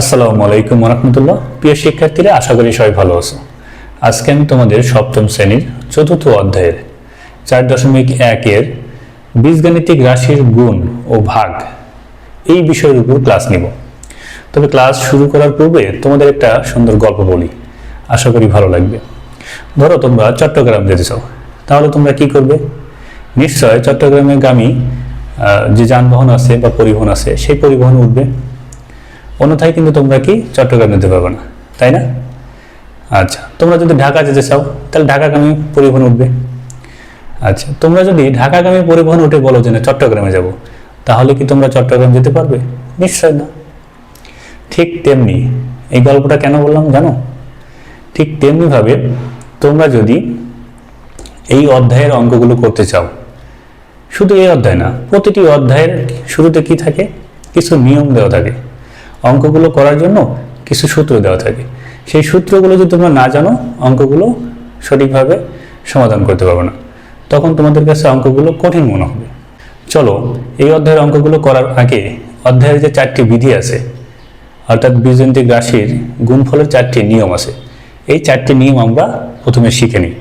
আসসালামু আলাইকুম রাহমাতুল্লাহ। প্রিয় শিক্ষার্থীরা, আশা করি সবাই ভালো আছো। আজকে আমি তোমাদের সপ্তম শ্রেণীর চতুর্থ অধ্যায়ের 4.1 বীজগাণিতিক রাশির গুণ ও ভাগ এই বিষয়ের উপর ক্লাস নিব। তবে ক্লাস শুরু করার পূর্বে তোমাদের একটা সুন্দর গল্প বলি, আশা করি ভালো লাগবে। ধরো তোমরা চট্টগ্রাম যেতে চাও, তাহলে তোমরা কি করবে? নিশ্চয় চট্টগ্রামে গামী যে যানবাহন আছে বা পরিবহন আছে সেই পরিবহনে উঠবে, অন্যথায় কিন্তু তোমরা কি চট্টগ্রাম যেতে পারবে না, তাই না? আচ্ছা, তোমরা যদি ঢাকা যেতে চাও তাহলে ঢাকাগামী পরিবহন উঠবে। আচ্ছা, তোমরা যদি ঢাকাগামী পরিবহন উঠে বলো যে না চট্টগ্রামে যাব, তাহলে কি তোমরা চট্টগ্রাম যেতে পারবে? নিশ্চয় না। ঠিক তেমনি এই গল্পটা কেন বললাম জানো? ঠিক তেমনিভাবে তোমরা যদি এই অধ্যায়ের অঙ্কগুলো করতে চাও, শুধু এই অধ্যায় না, প্রতিটি অধ্যায়ের শুরুতে কি থাকে? কিছু নিয়ম দেওয়া থাকে। অঙ্কগুলো করার জন্য কিছু সূত্র দেওয়া থাকে। সেই সূত্রগুলো যদি তোমরা না জানো, অঙ্কগুলো সঠিকভাবে সমাধান করতে পারবে না, তখন তোমাদের কাছে অঙ্কগুলো কঠিন মনে হবে। চলো, এই অধ্যায়ের অঙ্কগুলো করার আগে অধ্যায়ের যে 4টি বিধি আছে, অর্থাৎ বীজগাণিতিক রাশির গুণফলের 4টি নিয়ম আছে, এই 4টি নিয়ম আমরা প্রথমে শিখে নিই।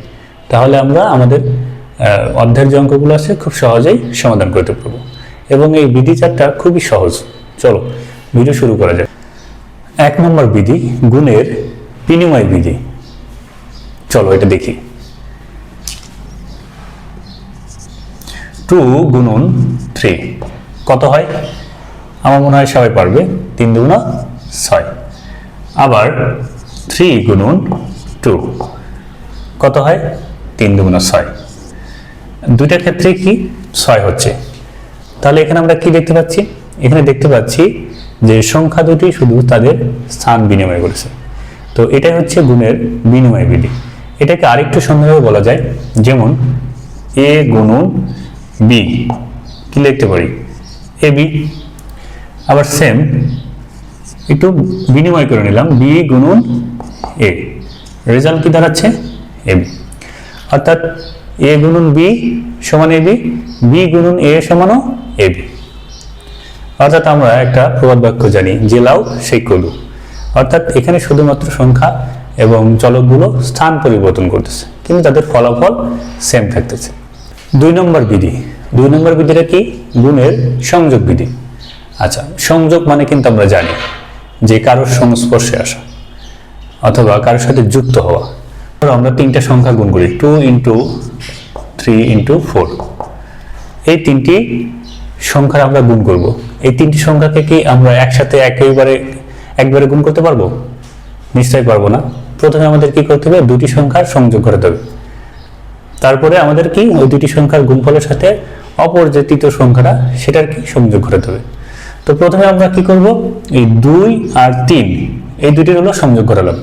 তাহলে আমরা আমাদের অধ্যায়ের যে অঙ্কগুলো আছে খুব সহজেই সমাধান করতে পারবো। এবং এই বিধি 4টা খুবই সহজ। চলো ভিডিও শুরু করা যায়। 1 নম্বর বিধি, গুণের বিনিময় বিধি। চলো এটা দেখি। 2 গুণন 3 কত হয়? আমার মনে হয় সবাই পারবে। 3 দুগুণা 6। আবার 3 গুণন 2 কত হয়? 3 দুগুণা 6। দুইটা ক্ষেত্রে কি 6 হচ্ছে। তাহলে এখানে আমরা কি দেখতে পাচ্ছি? এখানে দেখতে পাচ্ছি যে সংখ্যা দুটি শুধু তাদের স্থান বিনিময় করেছে। তো এটাই হচ্ছে গুণের বিনিময় বিধি। এটাকে আরেকটু সুন্দরভাবে বলা যায়, যেমন এ গুণন বি, কি লিখতে পারি? A B. আবার সেম একটু বিনিময় করে নিলাম, বি গুণন এ, রেজাল্ট কি দাঁড়াচ্ছে? A B. অর্থাৎ এ গুণন বি সমান এ বি, বি গুণন এ সমানও এ বি। অর্থাৎ আমরা একটা প্রবাদ বাক্য জানি, যে লাউ সেই কলু। অর্থাৎ এখানে শুধুমাত্র সংখ্যা এবং চলকগুলো স্থান পরিবর্তন করতেছে, কিন্তু তাদের ফলাফল সেম থাকতেছে। 2 নম্বর বিধি। 2 নম্বর বিধিটা কি? গুণের সংযোগ বিধি। আচ্ছা, সংযোগ মানে কিন্তু আমরা জানি যে কারোর সংস্পর্শে আসা অথবা কারোর সাথে যুক্ত হওয়া। আমরা 3টা সংখ্যা গুণ করি, 2 × 3 × 4। এই 3টি সংখ্যার আমরা গুণ করব। এই 3টি সংখ্যাকে কি আমরা একসাথে একবারে গুণ করতে পারবো? নিশ্চয়ই পারবো না। প্রথমে আমাদের কি করতে হবে? 2টি সংখ্যার সংযোগ করতে হবে। তারপরে আমাদের কি ওই 2টি সংখ্যার গুণফলের সাথে অপর যে তৃতীয় সংখ্যাটা সেটার কি সংযোগ করতে হবে। তো প্রথমে আমরা কি করব? এই 2 আর 3 এই দুটির হলো সংযোগ করালাম।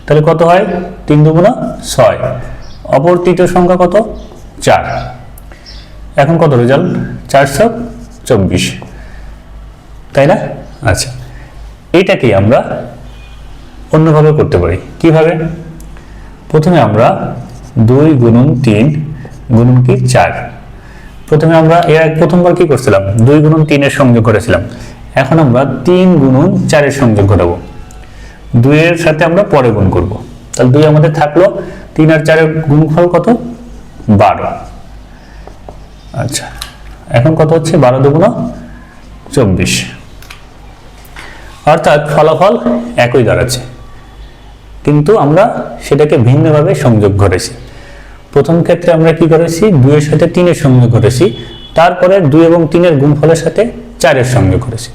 তাহলে কত হয়? 3 দুগুণা 6। অপর তৃতীয় সংখ্যা কত? 4। এখন কত রেজাল্ট? 424, তাই না? আচ্ছা, এইটাকে আমরা অন্যভাবে করতে পারি। কিভাবে? প্রথমে আমরা 2 গুণন 3 গুণন কি 4। প্রথমে আমরা প্রথমবার কি করছিলাম? 2 গুণন 3 এর সংযোগ করেছিলাম। এখন আমরা 3 গুণন 4 এর সংযোগ ঘটাবো। 2 এর সাথে আমরা পরে গুণ করব। তাহলে 2 আমাদের থাকলো, 3 আর 4 এর গুণফল কত? 12। আচ্ছা, এখন কত হচ্ছে? 12 দুগুণা 24। অর্থাৎ ফলাফল একই দাঁড়াচ্ছে, কিন্তু আমরা সেটাকে ভিন্নভাবে সংযোগ করেছি। প্রথম ক্ষেত্রে আমরা কি করেছি? 2 এর সাথে 3 এর সংযোগ করেছি, তারপরে 2 এবং 3 এর গুণফলের সাথে 4 এর সংযোগ করেছি।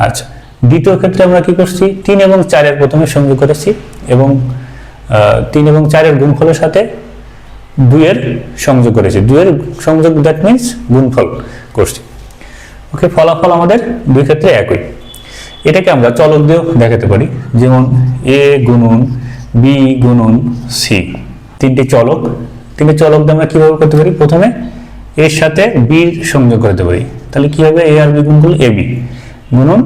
আচ্ছা, দ্বিতীয় ক্ষেত্রে আমরা কি করছি? 3 এবং 4 এর প্রথমে সংযোগ করেছি এবং 3 এবং 4 এর গুণফলের সাথে 2 এর সংযোগ করেছি। 2 এর সংযোগ, দ্যাট মিনস গুণফল করছি। ওকে, ফলাফল আমাদের 2 ক্ষেত্রে একই। এটাকে আমরা চলক দিয়েও দেখাতে পারি, যেমন এ গুণন বি গুণন সি। 3টি চলক দিয়ে আমরা কিভাবে করতে পারি? প্রথমে এর সাথে বি সংযোগ করতে পারি। তাহলে কি হবে? এ আর বি গুণ করলে এ বি গুণন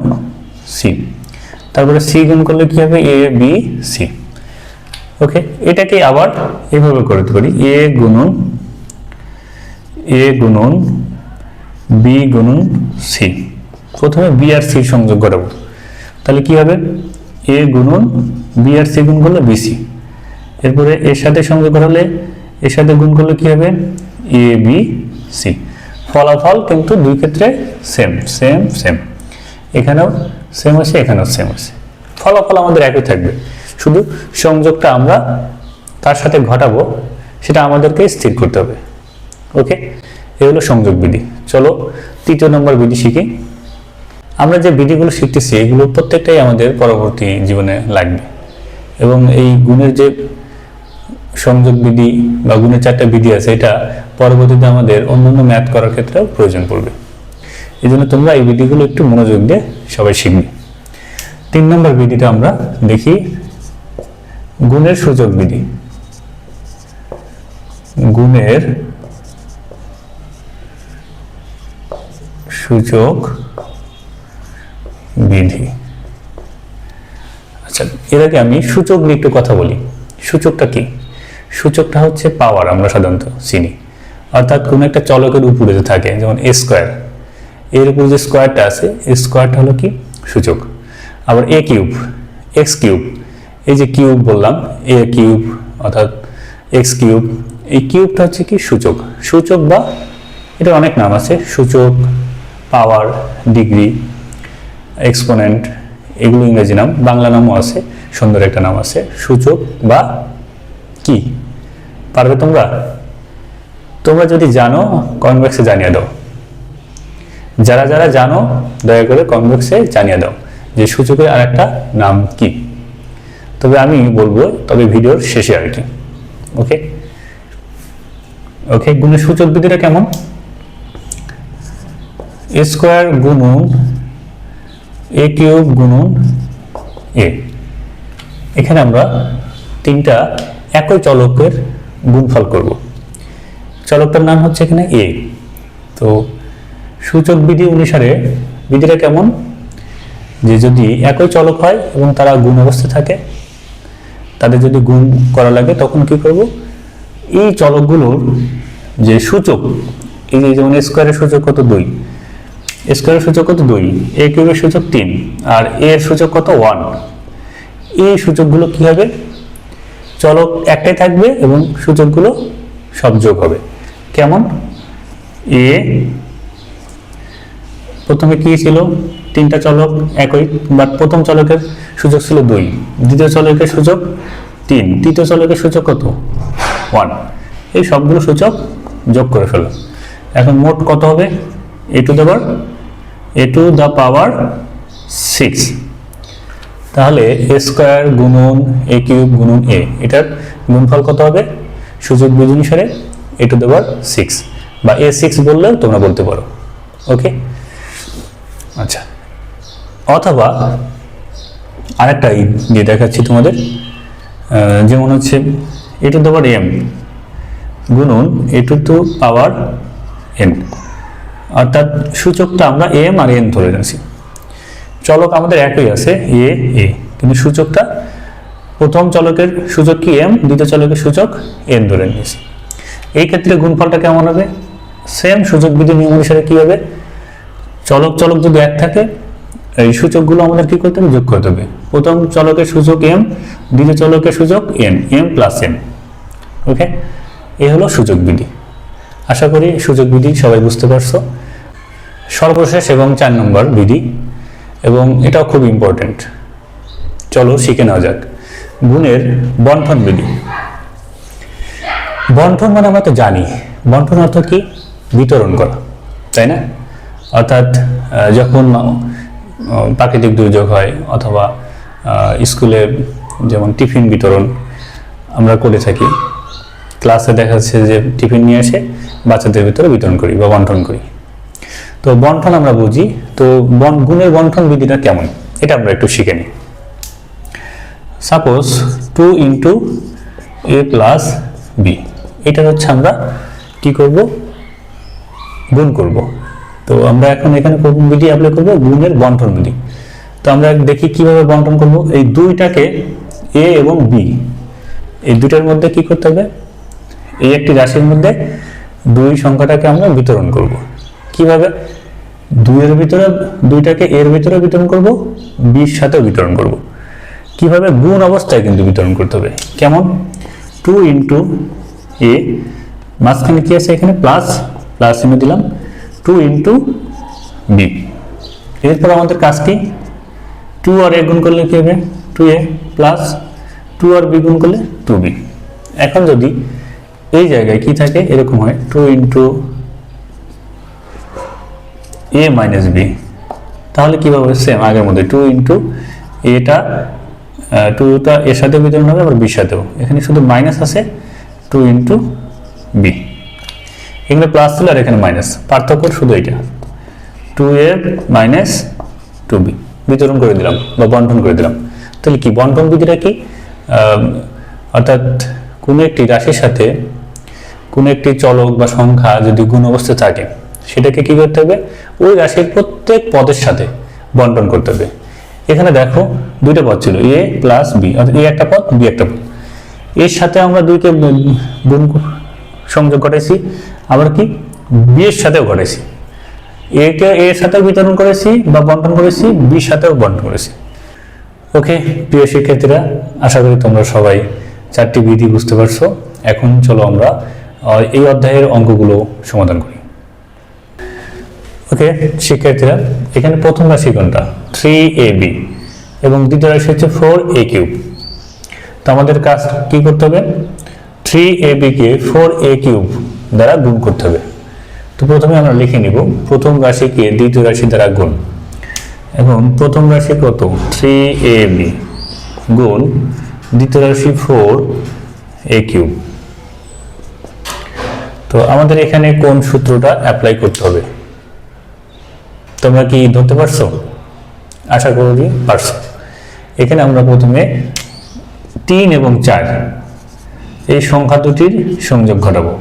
সি। তারপরে সি গুণ করলে কি হবে? A B C. ওকে, এটাকে আবার এইভাবে করতে পারি, এ গুণন বি গুণন সি। প্রথমে বি আর সি সংযোগ করাবো। তাহলে কি হবে, এ গুণন বি আর সি গুণ করলে বিসি, এরপরে এর সাথে সংযোগ করলে এর সাথে গুণ করলে কি হবে, এ বি সি। ফলাফল কিন্তু দুই ক্ষেত্রে সেম সেম সেম, এখানেও সেম আছে এখানেও সেম আছে, ফলাফল আমাদের একই থাকবে, শুধু সংযোগটা আমরা তার সাথে ঘটাবো সেটা আমাদেরকে স্থির করতে হবে। ওকে, এই হলো সংযোগ বিধি। চলো 3 নম্বর বিধি শিখি। আমরা যে বিধিগুলো শিখতেছি এগুলো প্রত্যেকটাই আমাদের পরবর্তী জীবনে লাগবে, এবং এই গুণের যে সংযোগ বিধি বা গুণের 4টা বিধি আছে এটা পরবর্তীতে আমাদের অন্যান্য ম্যাথ করার ক্ষেত্রেও প্রয়োজন পড়বে। এই জন্য তোমরা এই বিধিগুলো একটু মনোযোগ দিয়ে সবাই শিখবে। 3 নম্বর বিধিটা আমরা দেখি, গুণের সূচক বিধি। গুণের সূচক বিধি। আচ্ছা, এর আগে আমি সূচক নিয়ে একটু কথা বলি। সূচকটা কি? সূচকটা হচ্ছে পাওয়ার, আমরা সাধারণত চিনি, অর্থাৎ কোনো একটা চলকের উপরে যে থাকে, যেমন এ স্কোয়ার, এর উপরে যে স্কোয়ারটা আছে এই স্কোয়ারটা হলো কি সূচক। আবার এ কিউব, এক্স কিউব, এই যে কিউব বললাম এ কিউব অর্থাৎ এক্স কিউব, এই কিউবটা হচ্ছে কি সূচক। সূচক বা এটা অনেক নাম আছে, সূচক, পাওয়ার, ডিগ্রি, এক্সপোনেন্ট, এগুলো ইংরেজি নাম, বাংলা নামও আছে, সুন্দর একটা নাম আছে, সূচক বা কি। পারবে তোমরা? তোমরা যদি জানো কমেন্ট বক্সে জানিয়ে দাও, যারা যারা জানো দয়া করে কমেন্ট বক্সে জানিয়ে দাও যে সূচকের আরেকটা নাম কি। তবে আমি বলবো, তবে ভিডিওর শেষে আর কি। ওকে ওকে, গুণের সূচক বিধিটা কেমন? এ স্কোয়ার গুণন এ কিউব গুণন এ। এখানে আমরা 3টা একই চলকের গুণফল করব। চলকটার নাম হচ্ছে এখানে এ। তো সূচক বিধি অনুসারে বিধিটা কেমন, যে যদি একই চলক হয় এবং তারা গুণ অবস্থায় থাকে, তাদের যদি গুণ করা লাগে তখন কি করব, এই চলকগুলোর যে সূচক, এই যে যেমন স্কোয়ারের সূচক কত 2, স্কোয়ারের সূচক কত 2, এ কিউবের সূচক 3, আর এর সূচক কত 1, এই সূচকগুলো কি হবে, চলক একটাই থাকবে এবং সূচকগুলো সব যোগ হবে। কেমন? এ প্রথমে কি ছিল, 3টা চলক একই, বাট প্রথম চলকের সূচক ছিল 2, দ্বিতীয় চলকের সূচক 3, তৃতীয় চলকের সূচক কত 1, এই সবগুলো সূচক যোগ করে ফেলো। এখন মোট কত হবে, এ টু দ্য পাওয়ার 6। তাহলে এ স্কোয়ার গুণন এ কিউব গুণন এ, এটার গুণফল কত হবে সূচক বিধি অনুসারে, এ টু দ্য পাওয়ার 6 বা A6 বললেও তোমরা বলতে পারো। ওকে, আচ্ছা, অথবা আরেকটা দিয়ে দেখাচ্ছি তোমাদের, যেমন হচ্ছে এ টু দ্য পাওয়ার m গুণন এ টু দ্য পাওয়ার n, অর্থাৎ সূচকটা আমরা m আর n ধরে নিয়েছি, চলক আমাদের একই আছে এ, কিন্তু সূচকটা প্রথম চলকের সূচক কি m, দ্বিতীয় চলকের সূচক n ধরে নিয়েছি। এই ক্ষেত্রে গুণফলটা কেমন হবে, সেম সূচক বিধি নিয়ম অনুসারে কি হবে, চলক যদি এক থাকে এই সূচকগুলো আমাদের কি করতে হবে, যোগ করতে হবে। প্রথম চলকের সূচক m, দ্বিতীয় চলকের সূচক n, m প্লাস n। ওকে, এই হলো সূচক বিধি। আশা করি সূচক বিধি সবাই বুঝতে পারছো। সর্বশেষ এবং 4 নম্বর বিধি, এবং এটাও খুব ইম্পর্টেন্ট, চলো শিখে নেওয়া যাক, গুণের বন্টন বিধি। বন্টন মানে আমরা তো জানি, বন্টন অর্থ কি, বিতরণ করা, তাই না? অর্থাৎ যখন প্রাকৃতিক দুর্যোগ হয় অথবা স্কুলে যেমন টিফিন বিতরণ আমরা করে থাকি, ক্লাসে দেখা যাচ্ছে যে টিফিন নিয়ে এসে বাচ্চাদের ভিতরে বিতরণ করি বা বন্টন করি। তো বন্টন আমরা বুঝি, তো গুণের বন্টন বিধিটা কেমন এটা আমরা একটু শিখে নিই। সাপোজ 2 ইন্টু এ প্লাস বি, এটা হচ্ছে আমরা কি করব, গুণ করব। তো আমরা এখন এখানে কোন বিধি অ্যাপ্লাই করব, গুণের বন্টন বিধি। তো আমরা দেখি কিভাবে বন্টন করব। এই দুইটাকে এ এবং বি, এই দুইটার মধ্যে কি করতে হবে, এই একটি রাশির মধ্যে 2 সংখ্যাটাকে আমরা বিতরণ করব। কিভাবে, 2 এর ভিতরে, 2টাকে এর ভিতরে বিতরণ করব, বির সাথেও বিতরণ করব। কিভাবে? গুণ অবস্থায় কিন্তু বিতরণ করতে হবে। কেমন? 2 ইন্টু এ, মাঝখানে কি আছে? এখানে প্লাস, প্লাস এনে দিলাম 2 ইন্টু বি। এরপর আমাদের কাজ কি? 2 আর এ গুণ করলে কি হবে? 2a প্লাস 2 আর বি গুণ করলে 2b। এখন যদি এই জায়গায় কি থাকে, এরকম হয় 2 ইন্টু এ মাইনাস বি, তাহলে কীভাবে? সেম আগের মধ্যে 2 ইন্টু এটা, 2টা এর সাথে বিতরণ হবে, আবার বির সাথেও। এখানে শুধু মাইনাস আছে, 2 ইন্টু বি। এখানে প্লাস ছিল আর এখানে মাইনাস, পার্থক্য শুধু এটা, 2a মাইনাস 2b বিতরণ করে দিলাম বা বন্টন করে দিলাম। তাহলে কি বন্টন বিধিটা কি? অর্থাৎ কোনো একটি রাশির সাথে কোনো একটি চলক বা সংখ্যা যদি গুণ অবস্থায় থাকে, সেটাকে কি করতে হবে? ওই রাশির প্রত্যেক পদের সাথে বন্টন করতে হবে। এখানে দেখো 2টা পদ ছিল, এ প্লাস বি, অর্থাৎ এ একটা পদ, বি একটা পদ। এর সাথে আমরা 2কে গুণ সংযোগ ঘটাইছি, আবার কি বি এর সাথেও ঘটাইছি। একে এর সাথেও বিতরণ করেছি বা বন্টন করেছি, বির সাথেও বন্টন করেছি। ওকে প্রিয় শিক্ষার্থীরা, আশা করি তোমরা সবাই 4টি বিধি বুঝতে পারছো। এখন চলো আমরা এই অধ্যায়ের অঙ্কগুলো সমাধান করি। ওকে শিক্ষার্থীরা, এখানে প্রথম রাশি কোনটা? 3ab এবং দ্বিতীয় রাশি হচ্ছে 4a³। তো আমাদের কাজ কি করতে হবে? 3ab কে 4a³ দ্বারা গুণ করতে হবে। তো প্রথমে আমরা লিখে নিব প্রথম রাশিকে দ্বিতীয় রাশি দ্বারা গুণ। এখন প্রথম রাশি কত? 3ab গুণ দ্বিতীয় রাশি 4a³। তো আমাদের এখানে কোন সূত্রটা অ্যাপ্লাই করতে হবে? তোমরা কি ধরতে পারছো? আশা করি পারছো। এখানে আমরা প্রথমে 3 এবং 4 এই সংখ্যা দুটির সংযোগ ঘটাবো,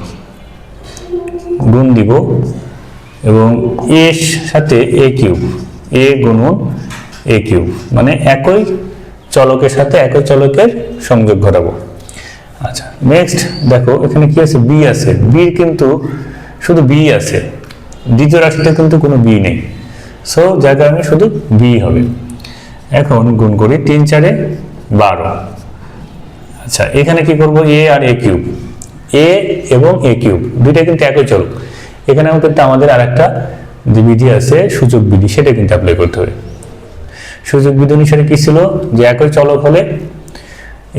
গুণ দিব এবং এর সাথে a³ a গুণন a³ মানে একই চলকের সাথে একই চলকের সংযোগ ঘটাবো। আচ্ছা নেক্সট দেখো এখানে কি আছে? বি আছে, বির কিন্তু শুধু বি আছে, দ্বিতীয় রাশিতে কিন্তু কোনো বি নেই, সো যার কারণে শুধু বি হবে। এখন গুণ করি 3 4 12। আচ্ছা এখানে কি করব? এ আর a³ এ এবং a³ দুইটা কিন্তু একই চলক। এখানে কিন্তু আমাদের আরেকটা যে বিধি আছে সূচক বিধি, সেটা কিন্তু অ্যাপ্লাই করতে হবে। সূচক বিধি অনুসারে কি ছিল? যে একই চলক হলে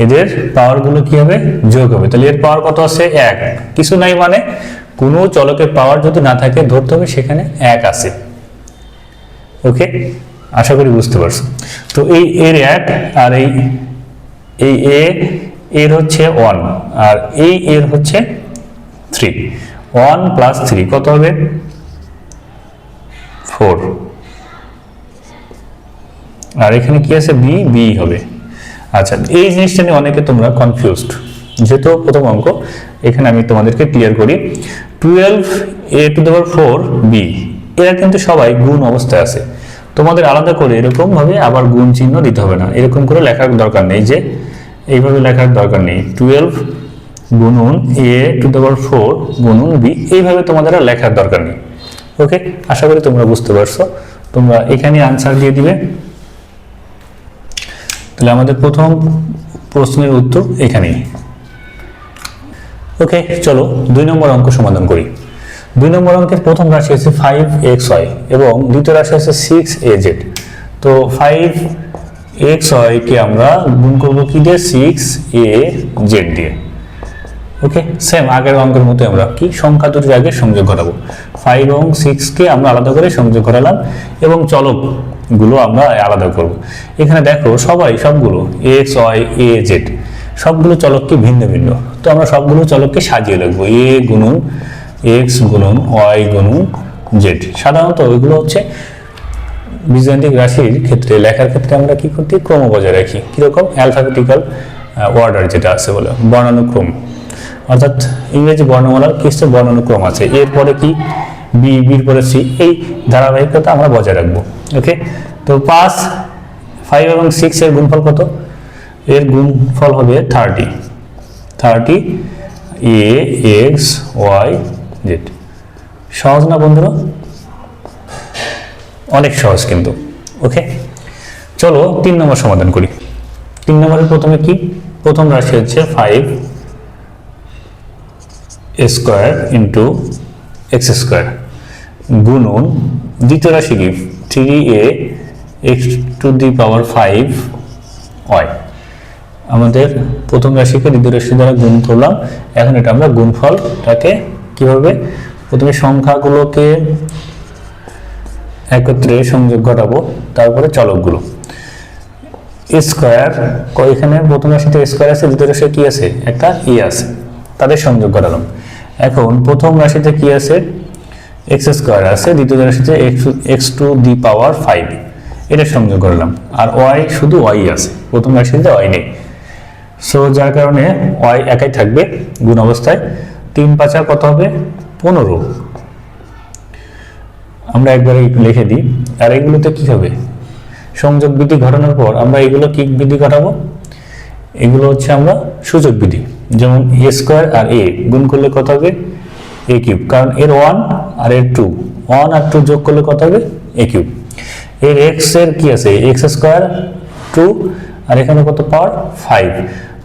এদের পাওয়ারগুলো কি হবে? যোগ হবে। তাহলে এর পাওয়ার কত আছে? 1। কিছু নাই মানে কোনো চলকের পাওয়ার যদি না থাকে ধরতে হবে সেখানে 1 আছে। ওকে আশা করি বুঝতে পারছো। তো এই এর 1 আর এই এ এর হচ্ছে 1 আর এই এর হচ্ছে 3। 1 প্লাস 3 কত হবে? 4। আর এখানে কি আছে? বি, বি হবে। আচ্ছা এই জিনিসটা নিয়ে অনেকে তোমরা কনফিউজড, যেহেতু প্রথম অঙ্ক এখানে আমি তোমাদেরকে ক্লিয়ার করি। 12a⁴b এরা কিন্তু সবাই গুণ অবস্থায় আছে। তোমাদের আলাদা করে এরকম ভাবে আবার গুণ চিহ্ন দিতে হবে না, এরকম করে লেখার দরকার নেই, যে এইভাবে লেখার দরকার নেই। 12 গুণন a⁴ গুণন b, এইভাবে তোমাদের আর লেখার দরকার নেই। ওকে আশা করি তোমরা বুঝতে পারছো। তোমরা এখানে আনসার দিয়ে দিবে। তাহলে আমাদের প্রথম প্রশ্নের উত্তর এখানেই। ওকে চলো 2 নম্বর অঙ্ক সমাধান করি। 2 নম্বর অঙ্কের প্রথম রাশি হচ্ছে 5xy এবং দ্বিতীয় রাশি হচ্ছে 6az। তো 5xy কে আমরা গুণ করব কি দিয়ে? 6az দিয়ে। ওকে সেম আগের অঙ্কের মতো আমরা কি সংখ্যা দুটির আগে সংযোগ ঘটাবো। 5 এবং 6 কে আমরা আলাদা করে সংযোগ ঘটালাম এবং চলক গুলো আমরা আলাদা করব। এখানে দেখো সবগুলো x y a z সবগুলো চলককে ভিন্ন ভিন্ন, তো আমরা সবগুলো চলককে সাজিয়ে লিখবো a গুণন x গুণন y গুণন z। সাধারণত ওইগুলো হচ্ছে বীজগাণিতিক রাশির ক্ষেত্রে লেখার ক্ষেত্রে আমরা কি করতে? ক্রম বজায় রাখি। কিরকম? অ্যালফাবেটিক্যাল অর্ডার যেটা আছে বলে বর্ণানুক্রম, অর্থাৎ ইংরেজি বর্ণমালার কিছু বর্ণানুক্রম আছে, এরপরে কি বি, বির পরে সি, এই ধারাবাহিকতা আমরা বজায় রাখবো। ওকে তো 5 এবং 6 এর গুণফল কত? এর গুণফল হবে 30 a x y z। সহজ না বন্ধুরা? অনেক সহজ কিন্তু। ওকে, চলো 3 নম্বর সমাধান করি। 3 নম্বরের প্রথমে কি, প্রথম রাশি হচ্ছে 5 স্কোয়ার ইন্টু এক্স স্কোয়ার গুণন দ্বিতীয় রাশি কি 3a এক্স টু দি পাওয়ার 5 হয়। আমাদের প্রথম রাশিকে দ্বিতীয় রাশি দ্বারা গুণ করলাম, এখন এটা আমরা গুণফলটাকে কিভাবে, প্রথমে সংখ্যাগুলোকে একত্রে সংযোগ ঘটাবো, তারপরে চলকগুলো। স্কোয়ার, এখানে প্রথম রাশিতে স্কোয়ার আছে, দ্বিতীয় রাশিতে কি আছে, একটা ই আছে, তাদের সংযোগ ঘটালাম। এখন প্রথম রাশিতে কি আছে, এক্স স্কোয়ার আছে, দ্বিতীয় রাশিতে এক্স টু দি পাওয়ার 5, এটা সংযোগ করলাম। আর ওয়াই, শুধু ওয়াই আছে, প্রথম রাশিতে ওয়াই নেই, সো যার কারণে ওয়াই একাই থাকবে গুণ অবস্থায়। 3 5 কত হবে, 15। আমরা একবার লিখে দিই। আর এগুলোতে কি হবে, সংযোগ বিধি ঘটানোর পর আমরা এগুলো কি বিধি ঘটাবো, এগুলো হচ্ছে আমরা সূচক বিধি। যেমন এ স্কোয়ার আর এ গুণ করলে কত হবে, এ কিউব, কারণ এর 1 আর এর 2, 1 আর 2 যোগ করলে কত হবে, এ কিউব। এর এক্স এর কি আছে, এক্স স্কোয়ার 2, আর এখানে কত পাওয়ার 5,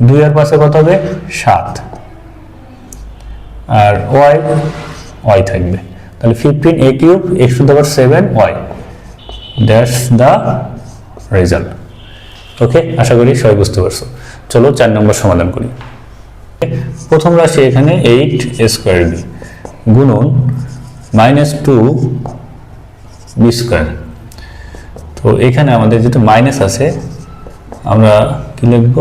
2 আর 5 কত হবে 7, আর ওয়াই ওয়াই থাকবে, তাহলে 15 a cube x to the power 7 y, that's the result. Okay, আশা করি সবাই বুঝতে পারছো। চলো 4 নম্বর সমাধান করি। প্রথম রাশি এখানে 8 স্কোয়ার বি গুণন -2 বি স্কোয়ার। তো এখানে আমাদের যেহেতু মাইনাস আছে, আমরা কি লিখব,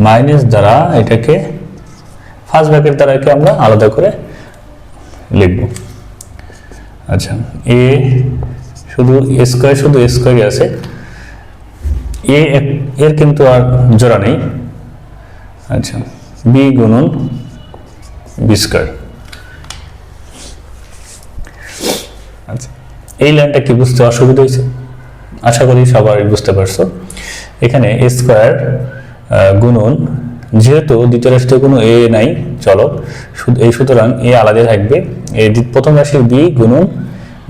মাইনাস দ্বারা এটাকে ফার্স্ট ব্র্যাকেট দ্বারা একে আমরা আলাদা করে লিখব। আচ্ছা, এ শুধু স্কোয়ার, শুধু স্কোয়ারই আছে, এ এর কিন্তু আর জোড়া নেই। আচ্ছা, বি গুণন বি স্কোয়ার। আচ্ছা, এই লাইনটা কি বুঝতে অসুবিধা হয়েছে? আশা করি সবাই বুঝতে পারছো। এখানে এ স্কোয়ার গুণন, যেহেতু দ্বিতীয় রাশিতে কোনো এ নাই চলক, এই সুতরাং এ আলাদা থাকবে, এই প্রথম রাশির বি গুণন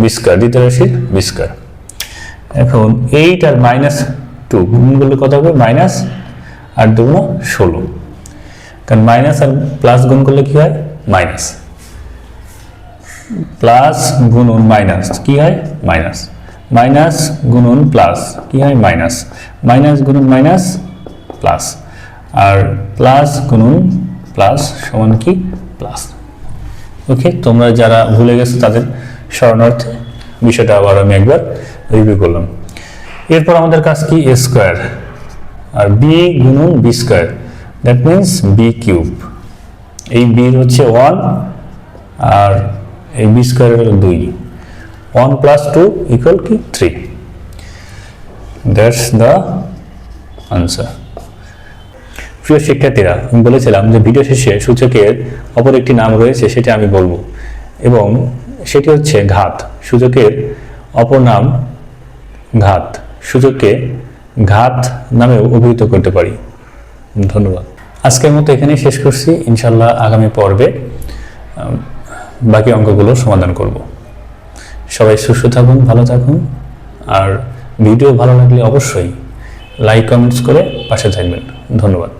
বি স্কোয়ার, দ্বিতীয় রাশির বি স্কোয়ার। এখন 8 আর -2 গুণ করলে কত হবে, মাইনাস 8 দুগুণ 16, কারণ মাইনাস আর প্লাস গুণ করলে কি হয়, মাইনাস, প্লাস গুণন মাইনাস কি হয়, মাইনাস, মাইনাস গুণন প্লাস কি হয়, মাইনাস, মাইনাস গুণন মাইনাস প্লাস, আর প্লাস গুণন প্লাস সমান কি, প্লাস। ওকে, তোমরা যারা ভুলে গেছো তাদের স্মরণার্থে বিষয়টা আবার আমি একবার রিভিউ করলাম। এরপর আমাদের কাজ কি, এ স্কোয়ার আর বি গুণন B square, that means B cube. এই বির হচ্ছে 1 আর এই বি স্কোয়ার হলো 2, 1 + 2 = কি 3, দ্যাটস দ্য আনসার। প্রিয় শিক্ষার্থীরা, আমি বলেছিলাম যে ভিডিও শেষে সূচকের অপর একটি নাম রয়েছে, সেটা আমি বলবো, এবং সেটি হচ্ছে ঘাত। সূচকের অপর নাম ঘাত, সূচককে ঘাত নামেও অভিহিত করতে পারি। ধন্যবাদ। আজকের মতো এখানেই শেষ করছি। ইনশাল্লাহ আগামী পর্বে বাকি অঙ্কগুলো সমাধান করব। সবাই সুস্থ থাকুন, ভালো থাকুন, আর ভিডিও ভালো লাগলে অবশ্যই লাইক কমেন্টস করে পাশে থাকবেন। ধন্যবাদ।